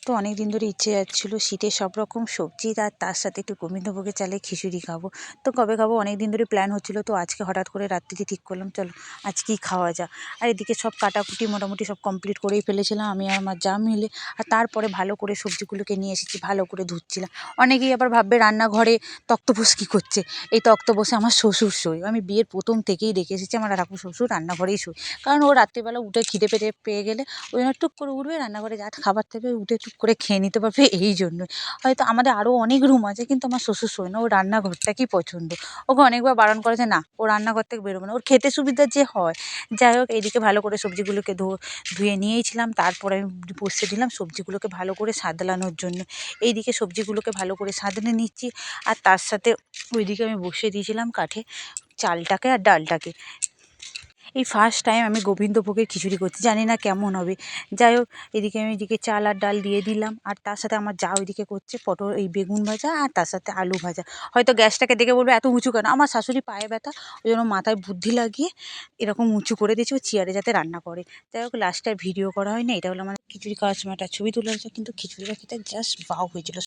তো অনেক দিন ধরে ইচ্ছে যাচ্ছিলো শীতে সব রকম সবজি আর তার সাথে একটু গোবিন্দভোগের চালের খিচুড়ি খাবো। তো কবে খাবো অনেক দিন ধরে প্ল্যান হচ্ছিলো, তো আজকে হঠাৎ করে রাত্রিতে ঠিক করলাম চলো আজকেই খাওয়া যাক। আর এদিকে সব কাটাকুটি মোটামুটি সব কমপ্লিট করেই ফেলেছিলাম আমি আর আমার যা মিলে। আর তারপরে ভালো করে সবজিগুলোকে নিয়ে এসেছি, ভালো করে ধুচ্ছিলাম। অনেকেই আবার ভাববে রান্নাঘরে তক্তপোষ কী করছে, এই তক্তপোষে আমার শ্বশুর শোয়। আমি বিয়ের প্রথম থেকেই দেখে এসেছি আমার ঠাকুর শ্বশুর রান্নাঘরেই শোয়, কারণ ও রাত্রিবেলা উঠে খিদে পেয়ে গেলে ওই জন্য টুক করে উঠবে, রান্নাঘরে যা খাবার থাকবে উঠে টুক করে খেয়ে নিতে পারবে, এই জন্যই। হয়তো আমাদের আরও অনেক রুম আছে কিন্তু আমার শ্বশুর শোয় না, ওর রান্নাঘরটাকেই পছন্দ। ওকে অনেকবার বারণ করেছে, না ও রান্নাঘর থেকে বেরোবে না, ওর খেতে সুবিধা যে হয়। যাই হোক, এইদিকে ভালো করে সবজিগুলোকে ধুয়ে নিয়েইছিলাম, তারপরে আমি বসিয়ে দিলাম সবজিগুলোকে ভালো করে সাদলানোর জন্য। এইদিকে সবজিগুলোকে ভালো করে সাদলে নিচ্ছি, আর তার সাথে ওইদিকে আমি বসিয়ে দিয়েছিলাম কাঠে চালটাকে আর ডালটাকে। এই ফার্স্ট টাইম আমি গোবিন্দভোগের খিচুড়ি করছি, জানি না কেমন হবে। যাই হোক, এদিকে চাল আর ডাল দিয়ে দিলাম, আর তার সাথে আমার যা ওইদিকে করছে বেগুন ভাজা আর তার সাথে আলু ভাজা। হয়তো গ্যাসটাকে দেখে বলবে এত উঁচু কেন, আমার শাশুড়ি পায়ে ব্যথা, ওই জন্য মাথায় বুদ্ধি লাগিয়ে এরকম উঁচু করে দিয়েছে, ও চেয়ারে যাতে রান্না করে। যাই হোক, লাস্টে আর ভিডিও করা হয়নি। এটা হলো আমার খিচুড়ি খাওয়ার সময় একটা ছবি তোলা হয়েছে, কিন্তু খিচুড়িটা খেতে জাস্ট ওয়াও হয়েছিল।